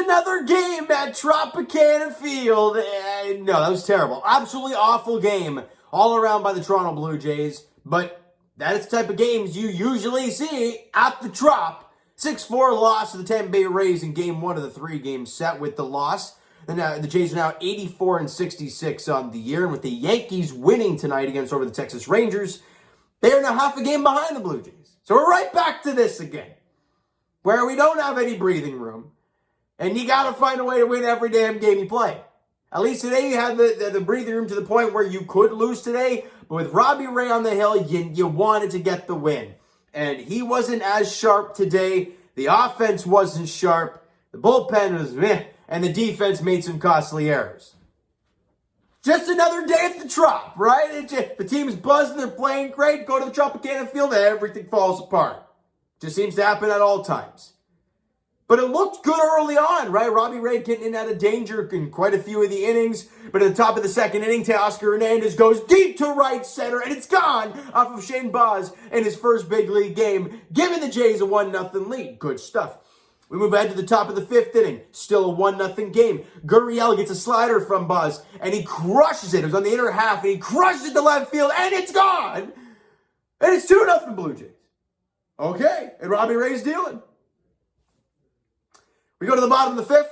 another game at Tropicana Field. No, that was terrible. Absolutely awful game all around by the Toronto Blue Jays. But that is the type of games you usually see at the Trop. 6-4 loss to the Tampa Bay Rays in game one of the 3-game set with the loss. And the Jays are now 84-66 on the year. And with the Yankees winning tonight against over the Texas Rangers, they are now half a game behind the Blue Jays. So we're right back to this again, where we don't have any breathing room. And you got to find a way to win every damn game you play. At least today you had the breathing room to the point where you could lose today. But with Robbie Ray on the hill, you wanted to get the win. And he wasn't as sharp today. The offense wasn't sharp. The bullpen was meh. And the defense made some costly errors. Just another day at the Trop, right? The team's buzzing, they're playing great. Go to the Tropicana Field, everything falls apart. Just seems to happen at all times. But it looked good early on, right? Robbie Ray getting in out of danger in quite a few of the innings. But at the top of the second inning, Teoscar Hernandez goes deep to right center, and it's gone off of Shane Baz in his first big league game, giving the Jays a 1-0 lead. Good stuff. We move ahead to the top of the 5th inning. Still a 1-0 game. Gurriel gets a slider from Baz, and he crushes it. It was on the inner half, and he crushes it to left field, and it's gone! And it's 2-0 Blue Jays. Okay, and Robbie Ray's dealing. We go to the bottom of the 5th.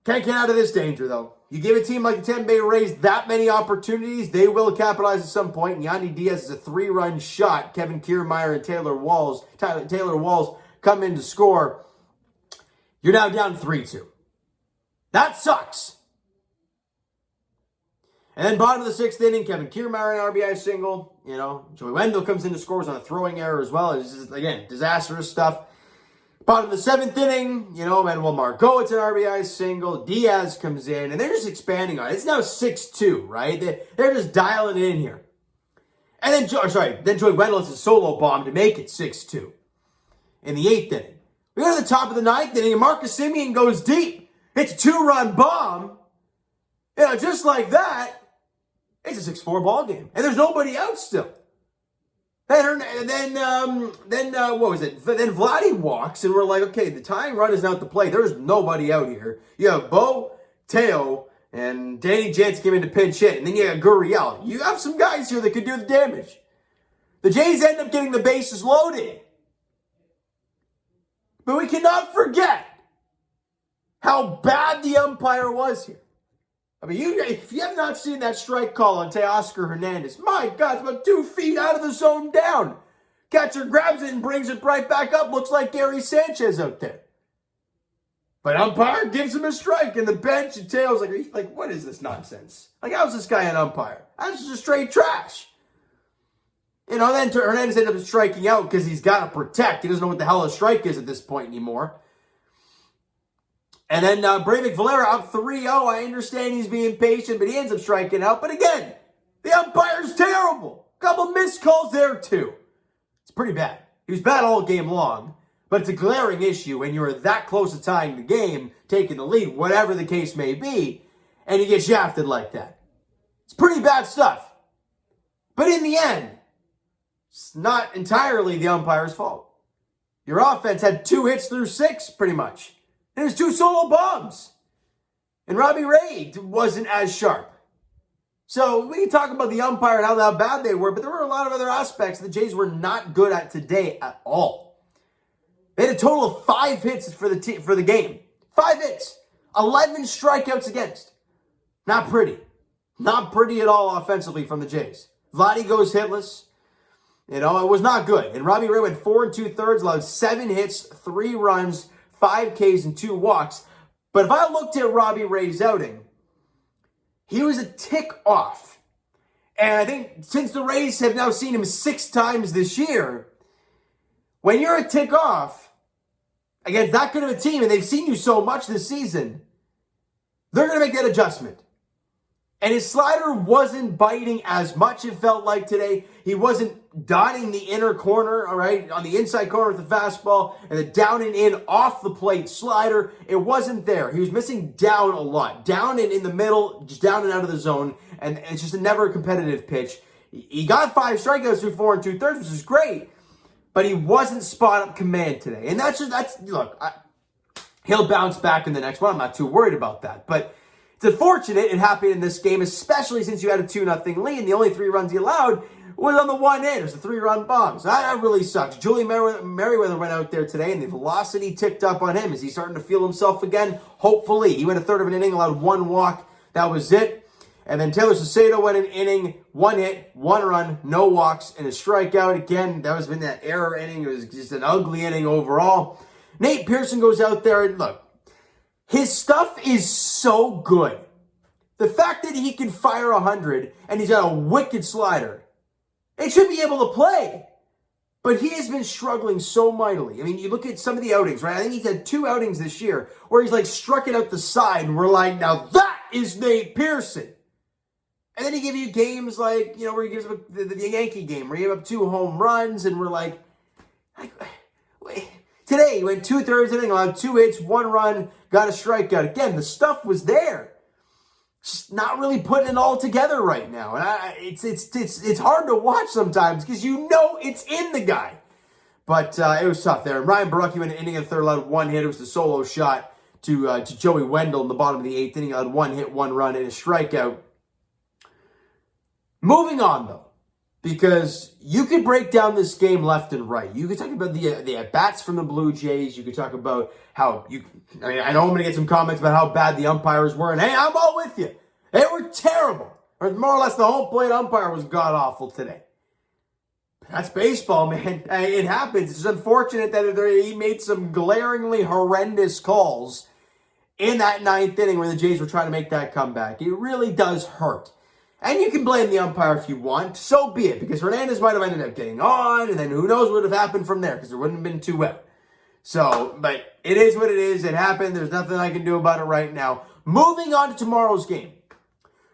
Can't get out of this danger, though. You give a team like the Tampa Bay Rays that many opportunities, they will capitalize at some point. And Yandy Diaz is a 3-run shot. Kevin Kiermaier and Taylor Walls come in to score. You're now down 3-2. That sucks. And then bottom of the 6th inning, Kevin Kiermaier an RBI single. Joey Wendell comes in to score on a throwing error as well. It's just, again, disastrous stuff. Bottom of the 7th inning, Manuel Margot, it's an RBI single. Diaz comes in, and they're just expanding on it. It's now 6-2, right? They're just dialing it in here. And then Joey Wendell hits a solo bomb to make it 6-2 in the 8th inning. We go to the top of the 9th inning, and Marcus Semien goes deep. It's a 2-run bomb. Just like that, it's a 6-4 ball game. And there's nobody out still. Then what was it? Then Vladdy walks, and we're like, okay, the tying run is now at the plate. There's nobody out here. You have Bo, Teo, and Danny Jansen came in to pinch hit, and then you have Gurriel. You have some guys here that could do the damage. The Jays end up getting the bases loaded. But we cannot forget how bad the umpire was here. I mean, if you have not seen that strike call on Teoscar Hernandez, my God, it's about 2 feet out of the zone down. Catcher grabs it and brings it right back up. Looks like Gary Sanchez out there. But umpire gives him a strike, and the bench and Teo's like, what is this nonsense? How's this guy an umpire? That's just straight trash. Then Hernandez ended up striking out because he's got to protect. He doesn't know what the hell a strike is at this point anymore. And then Breivik Valera up 3-0. I understand he's being patient, but he ends up striking out. But again, the umpire's terrible. A couple missed calls there, too. It's pretty bad. He was bad all game long, but it's a glaring issue when you're that close to tying the game, taking the lead, whatever the case may be, and you get shafted like that. It's pretty bad stuff. But in the end, it's not entirely the umpire's fault. Your offense had 2 hits through 6, pretty much. And there's 2 solo bombs. And Robbie Ray wasn't as sharp. So we can talk about the umpire and how bad they were, but there were a lot of other aspects the Jays were not good at today at all. They had a total of 5 hits for the game. 5 hits. 11 strikeouts against. Not pretty. Not pretty at all offensively from the Jays. Vladdy goes hitless. It was not good. And Robbie Ray went 4 2/3, allowed 7 hits, 3 runs, 5 Ks, and 2 walks. But if I looked at Robbie Ray's outing, he was a tick off. And I think since the Rays have now seen him 6 times this year, when you're a tick off against that good of a team, and they've seen you so much this season, they're going to make that adjustment. And his slider wasn't biting as much, it felt like today. He wasn't dotting the inner corner, all right, on the inside corner with the fastball, and the down and in off the plate slider. It wasn't there. He was missing down a lot. Down and in the middle, just down and out of the zone, and it's just never a competitive pitch. He got 5 strikeouts through 4 2/3, which is great, but he wasn't spot-up command today. And look, He'll bounce back in the next one. I'm not too worried about that. But it's unfortunate it happened in this game, especially since you had a 2-0 lead. The only 3 runs he allowed was on the one hit. It was a 3-run bomb. So that really sucks. Julian Merriweather went out there today, and the velocity ticked up on him. Is he starting to feel himself again? Hopefully. He went a third of an inning, allowed 1 walk. That was it. And then Taylor Saucedo went an inning, 1 hit, 1 run, no walks, and a strikeout. Again, that was been that error inning. It was just an ugly inning overall. Nate Pearson goes out there, and look, his stuff is so good. The fact that he can fire 100 and he's got a wicked slider, it should be able to play. But he has been struggling so mightily. I mean, you look at some of the outings, right? I think he's had 2 outings this year where he's like struck it out the side, and we're like, now that is Nate Pearson. And then he gives you games like, where he gives up the Yankee game, where he gave up 2 home runs, and we're like, today he went 2/3 inning, allowed 2 hits, 1 run, got a strikeout. Again, the stuff was there. Just not really putting it all together right now. And it's hard to watch sometimes because it's in the guy. But it was tough there. And Ryan Barucki went an inning and 1/3, allowed 1 hit. It was the solo shot to Joey Wendell in the bottom of the 8th inning, allowed 1 hit, 1 run, and a strikeout. Moving on, though, because you could break down this game left and right. You could talk about the at-bats from the Blue Jays. You could talk about how I know I'm going to get some comments about how bad the umpires were, and hey, I'm all with you. They were terrible. Or more or less, the home plate umpire was god-awful today. That's baseball, man. It happens. It's unfortunate that he made some glaringly horrendous calls in that 9th inning when the Jays were trying to make that comeback. It really does hurt. And you can blame the umpire if you want. So be it, because Hernandez might have ended up getting on, and then who knows what would have happened from there, because there wouldn't have been 2 out. So, but it is what it is. It happened. There's nothing I can do about it right now. Moving on to tomorrow's game.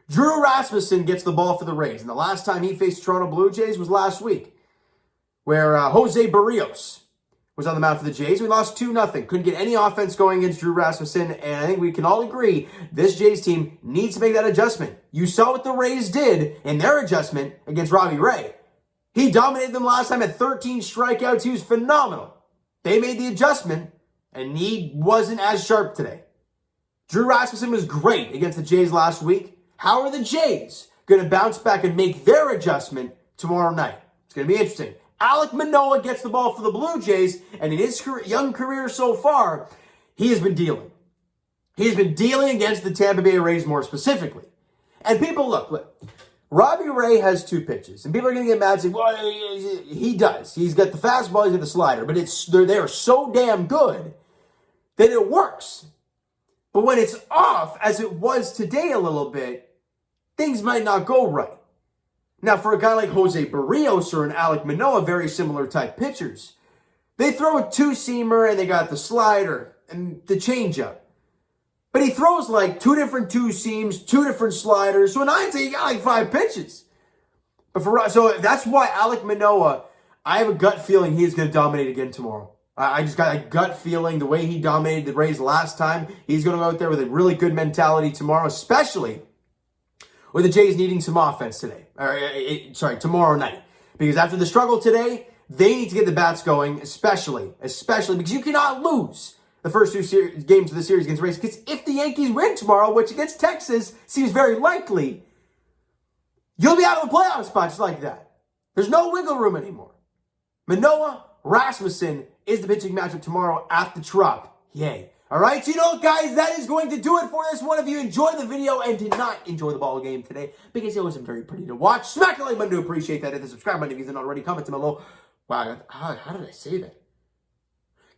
Drew Rasmussen gets the ball for the Rays, and the last time he faced Toronto Blue Jays was last week, where Jose Barrios was on the mound for the Jays. We lost 2-0. Couldn't get any offense going against Drew Rasmussen, and I think we can all agree this Jays team needs to make that adjustment. You saw what the Rays did in their adjustment against Robbie Ray. He dominated them last time at 13 strikeouts. He was phenomenal. They made the adjustment, and he wasn't as sharp today. Drew Rasmussen was great against the Jays last week. How are the Jays going to bounce back and make their adjustment tomorrow night? It's going to be interesting. Alek Manoah gets the ball for the Blue Jays, and in his young career so far, he has been dealing. He has been dealing against the Tampa Bay Rays more specifically. And people, look, Robbie Ray has 2 pitches, and people are going to get mad and say, well, he does. He's got the fastball, he's got the slider, but they're so damn good that it works. But when it's off, as it was today a little bit, things might not go right. Now, for a guy like Jose Barrios or an Alek Manoah, very similar type pitchers, they throw a 2-seamer and they got the slider and the changeup. But he throws like 2 different 2-seams, 2 different sliders. So in hindsight, you got like 5 pitches. So that's why Alek Manoah, I have a gut feeling he is going to dominate again tomorrow. I just got a gut feeling the way he dominated the Rays last time, he's going to go out there with a really good mentality tomorrow, especially with the Jays needing some offense today. Tomorrow night. Because after the struggle today, they need to get the bats going, especially because you cannot lose the first 2 games of the series against the Rays. Because if the Yankees win tomorrow, which against Texas seems very likely, you'll be out of a playoff spot just like that. There's no wiggle room anymore. Manoah, Rasmussen is the pitching matchup tomorrow at the Trop. Yay. All right, so guys, that is going to do it for this one. If you enjoyed the video and did not enjoy the ball game today, because it wasn't very pretty to watch, smack the like button to appreciate that. Hit the subscribe button if you haven't already. Comment down below. Wow, how did I say that?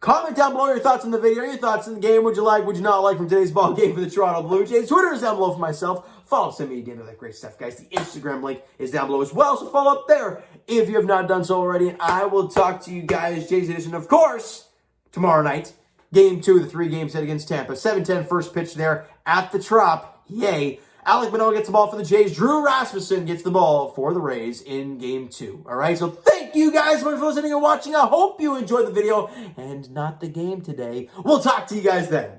Comment down below your thoughts on the video, your thoughts on the game. Would you you not like from today's ball game for the Toronto Blue Jays? Twitter is down below for myself. Follow some media, do that great stuff, guys. The Instagram link is down below as well, so follow up there if you have not done so already. And I will talk to you guys, Jays Edition, of course, tomorrow night. Game 2 of the 3-game set against Tampa. 7:10 first pitch there at the Trop. Yay. Alek Manoah gets the ball for the Jays. Drew Rasmussen gets the ball for the Rays in Game 2. All right, so thank you guys so much for listening and watching. I hope you enjoyed the video and not the game today. We'll talk to you guys then.